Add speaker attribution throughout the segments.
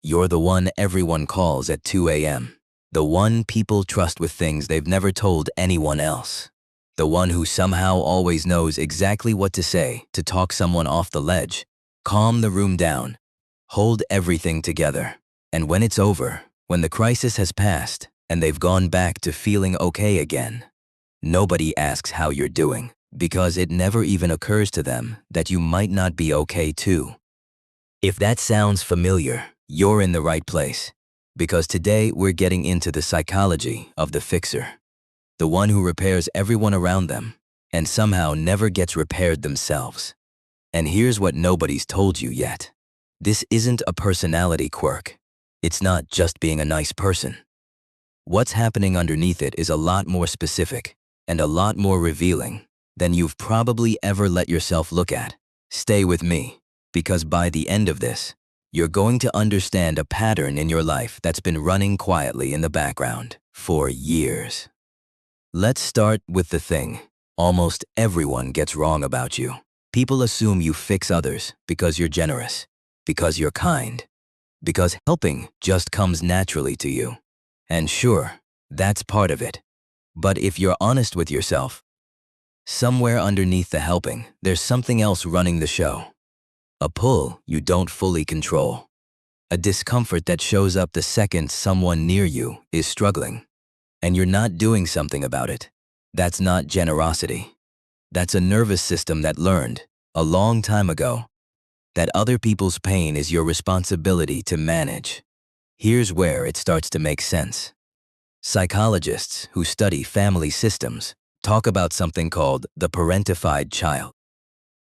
Speaker 1: You're the one everyone calls at 2 a.m. The one people trust with things they've never told anyone else. The one who somehow always knows exactly what to say to talk someone off the ledge, calm the room down, hold everything together. And when it's over, when the crisis has passed and they've gone back to feeling okay again, nobody asks how you're doing, because it never even occurs to them that you might not be okay too. If that sounds familiar, you're in the right place, because today we're getting into the psychology of the fixer, the one who repairs everyone around them and somehow never gets repaired themselves. And here's what nobody's told you yet. This isn't a personality quirk. It's not just being a nice person. What's happening underneath it is a lot more specific and a lot more revealing than you've probably ever let yourself look at. Stay with me, because by the end of this, you're going to understand a pattern in your life that's been running quietly in the background for years. Let's start with the thing almost everyone gets wrong about you. People assume you fix others because you're generous, because you're kind, because helping just comes naturally to you. And sure, that's part of it. But if you're honest with yourself, somewhere underneath the helping, there's something else running the show. A pull you don't fully control. A discomfort that shows up the second someone near you is struggling, and you're not doing something about it. That's not generosity. That's a nervous system that learned, a long time ago, that other people's pain is your responsibility to manage. Here's where it starts to make sense. Psychologists who study family systems talk about something called the parentified child.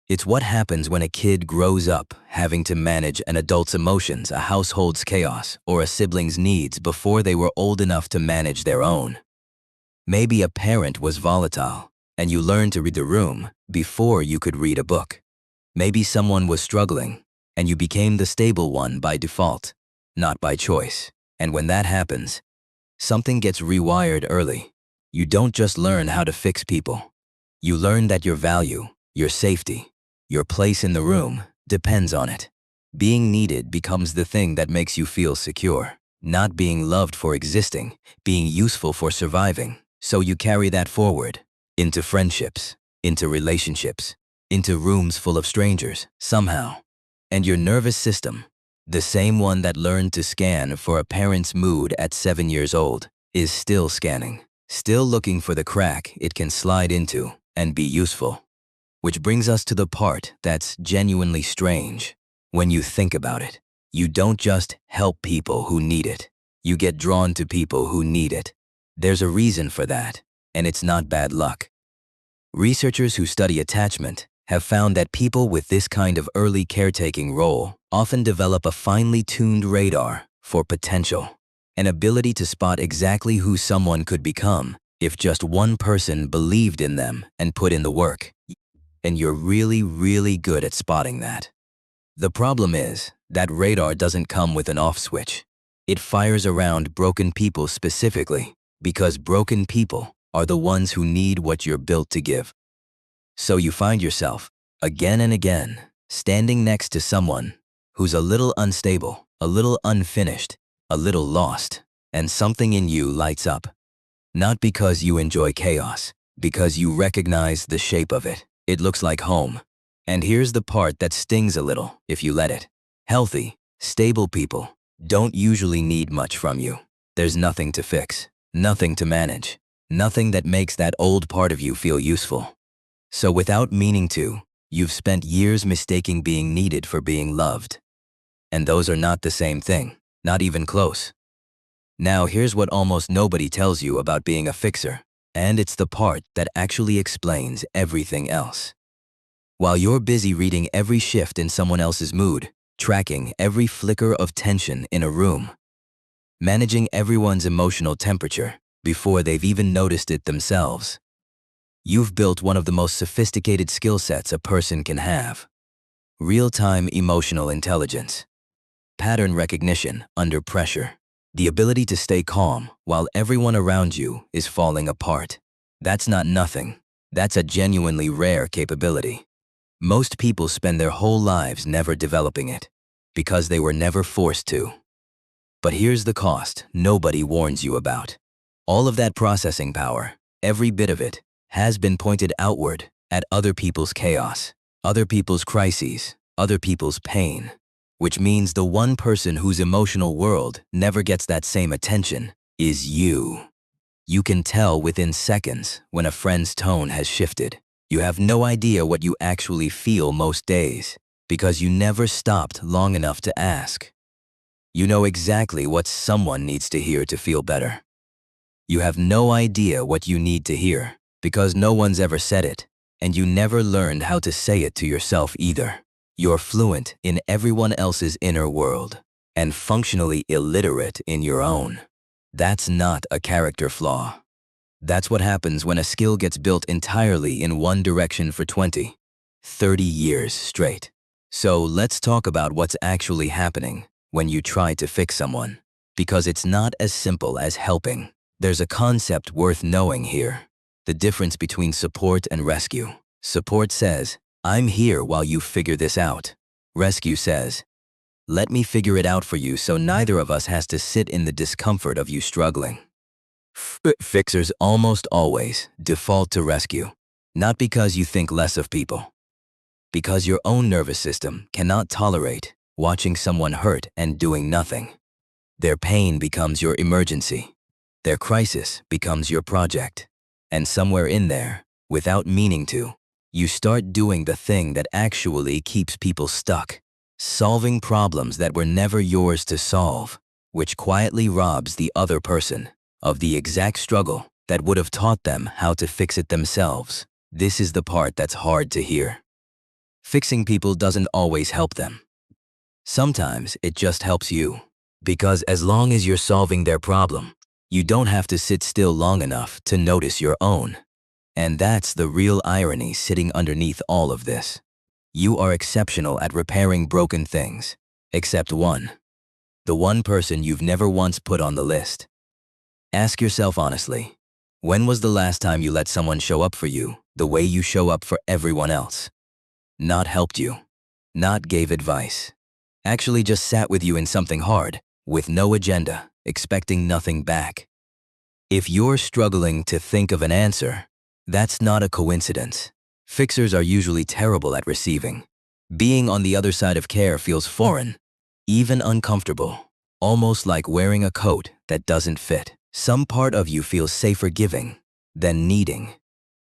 Speaker 1: It's what happens when a kid grows up having to manage an adult's emotions, a household's chaos, or a sibling's needs before they were old enough to manage their own. Maybe a parent was volatile, and you learned to read the room before you could read a book. Maybe someone was struggling, and you became the stable one by default, not by choice. And when that happens, something gets rewired early. You don't just learn how to fix people. You learn that your value, your safety, your place in the room depends on it. Being needed becomes the thing that makes you feel secure, not being loved for existing, being useful for surviving. So you carry that forward into friendships, into relationships, into rooms full of strangers, somehow. And your nervous system, the same one that learned to scan for a parent's mood at 7 years old, is still scanning, still looking for the crack it can slide into and be useful. Which brings us to the part that's genuinely strange. When you think about it, you don't just help people who need it. You get drawn to people who need it. There's a reason for that, and it's not bad luck. Researchers who study attachment have found that people with this kind of early caretaking role often develop a finely tuned radar for potential, an ability to spot exactly who someone could become if just one person believed in them and put in the work. And you're really, really good at spotting that. The problem is that radar doesn't come with an off switch. It fires around broken people specifically, because broken people are the ones who need what you're built to give. So you find yourself, again and again, standing next to someone who's a little unstable, a little unfinished, a little lost, and something in you lights up. Not because you enjoy chaos, because you recognize the shape of it. It looks like home. And here's the part that stings a little if you let it. Healthy, stable people don't usually need much from you. There's nothing to fix, nothing to manage, nothing that makes that old part of you feel useful. So without meaning to, you've spent years mistaking being needed for being loved. And those are not the same thing, not even close. Now here's what almost nobody tells you about being a fixer. And it's the part that actually explains everything else. While you're busy reading every shift in someone else's mood, tracking every flicker of tension in a room, managing everyone's emotional temperature before they've even noticed it themselves, you've built one of the most sophisticated skill sets a person can have. Real-time emotional intelligence, pattern recognition under pressure, the ability to stay calm while everyone around you is falling apart. That's not nothing. That's a genuinely rare capability. Most people spend their whole lives never developing it because they were never forced to. But here's the cost nobody warns you about. All of that processing power, every bit of it, has been pointed outward at other people's chaos, other people's crises, other people's pain. Which means the one person whose emotional world never gets that same attention is you. You can tell within seconds when a friend's tone has shifted. You have no idea what you actually feel most days because you never stopped long enough to ask. You know exactly what someone needs to hear to feel better. You have no idea what you need to hear because no one's ever said it, and you never learned how to say it to yourself either. You're fluent in everyone else's inner world and functionally illiterate in your own. That's not a character flaw. That's what happens when a skill gets built entirely in one direction for 20, 30 years straight. So let's talk about what's actually happening when you try to fix someone, because it's not as simple as helping. There's a concept worth knowing here: the difference between support and rescue. Support says, "I'm here while you figure this out." Rescue says, "Let me figure it out for you so neither of us has to sit in the discomfort of you struggling." Fixers almost always default to rescue, not because you think less of people, because your own nervous system cannot tolerate watching someone hurt and doing nothing. Their pain becomes your emergency. Their crisis becomes your project. And somewhere in there, without meaning to, you start doing the thing that actually keeps people stuck, solving problems that were never yours to solve, which quietly robs the other person of the exact struggle that would have taught them how to fix it themselves. This is the part that's hard to hear. Fixing people doesn't always help them. Sometimes it just helps you, because as long as you're solving their problem, you don't have to sit still long enough to notice your own. And that's the real irony sitting underneath all of this. You are exceptional at repairing broken things, except one. The one person you've never once put on the list. Ask yourself honestly, when was the last time you let someone show up for you the way you show up for everyone else? Not helped you, not gave advice, actually just sat with you in something hard, with no agenda, expecting nothing back. If you're struggling to think of an answer, that's not a coincidence. Fixers are usually terrible at receiving. Being on the other side of care feels foreign, even uncomfortable, almost like wearing a coat that doesn't fit. Some part of you feels safer giving than needing,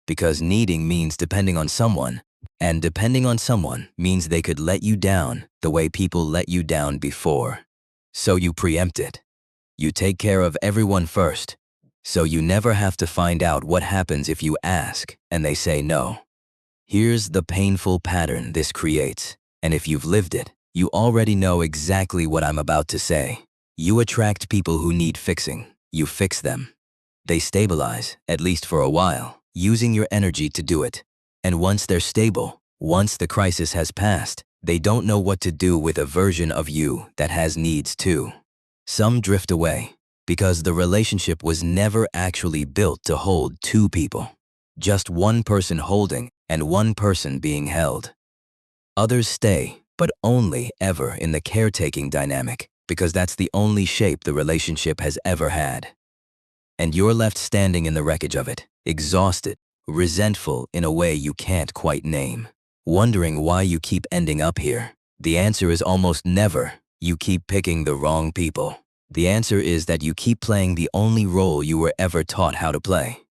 Speaker 1: because needing means depending on someone, and depending on someone means they could let you down the way people let you down before. So you preempt it. You take care of everyone first, so you never have to find out what happens if you ask and they say no. Here's the painful pattern this creates, and if you've lived it, you already know exactly what I'm about to say. You attract people who need fixing. You fix them. They stabilize, at least for a while, using your energy to do it. And once they're stable, once the crisis has passed, they don't know what to do with a version of you that has needs too. Some drift away because the relationship was never actually built to hold two people. Just one person holding and one person being held. Others stay, but only ever in the caretaking dynamic, because that's the only shape the relationship has ever had. And you're left standing in the wreckage of it, exhausted, resentful in a way you can't quite name, wondering why you keep ending up here. The answer is almost never, you keep picking the wrong people. The answer is that you keep playing the only role you were ever taught how to play.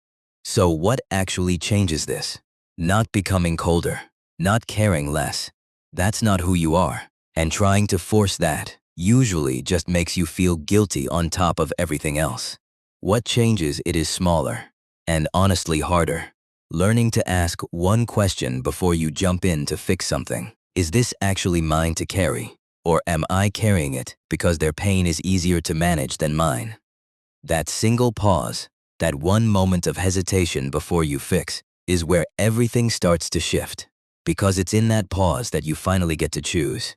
Speaker 1: So what actually changes this? Not becoming colder, not caring less. That's not who you are. And trying to force that usually just makes you feel guilty on top of everything else. What changes it is smaller, and honestly harder. Learning to ask one question before you jump in to fix something. Is this actually mine to carry? Or am I carrying it because their pain is easier to manage than mine? That single pause, that one moment of hesitation before you fix, is where everything starts to shift. Because it's in that pause that you finally get to choose.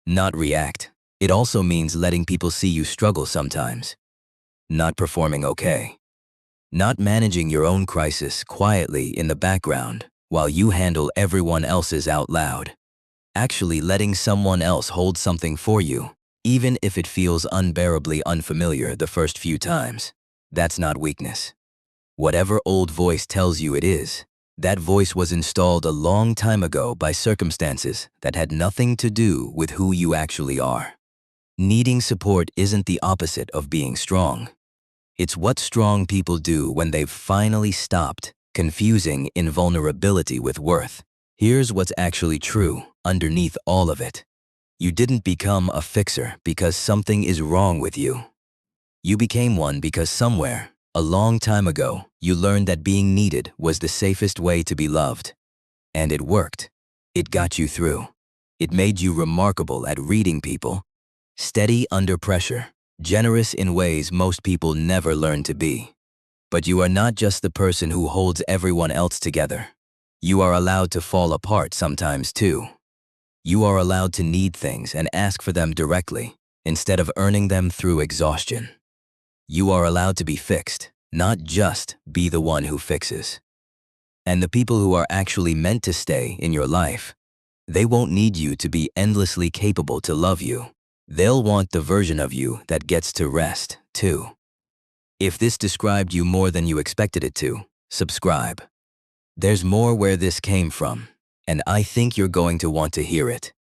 Speaker 1: Not react. It also means letting people see you struggle sometimes. Not performing okay. Not managing your own crisis quietly in the background while you handle everyone else's out loud. Actually letting someone else hold something for you even if it feels unbearably unfamiliar the first few times. That's not weakness. Whatever old voice tells you it is, that voice was installed a long time ago by circumstances that had nothing to do with who you actually are. Needing support isn't the opposite of being strong. It's what strong people do when they've finally stopped confusing invulnerability with worth. Here's what's actually true underneath all of it. You didn't become a fixer because something is wrong with you. You became one because somewhere, a long time ago, you learned that being needed was the safest way to be loved. And it worked. It got you through. It made you remarkable at reading people, steady under pressure, generous in ways most people never learn to be. But you are not just the person who holds everyone else together. You are allowed to fall apart sometimes too. You are allowed to need things and ask for them directly, instead of earning them through exhaustion. You are allowed to be fixed, not just be the one who fixes. And the people who are actually meant to stay in your life, they won't need you to be endlessly capable to love you. They'll want the version of you that gets to rest, too. If this described you more than you expected it to, subscribe. There's more where this came from, and I think you're going to want to hear it.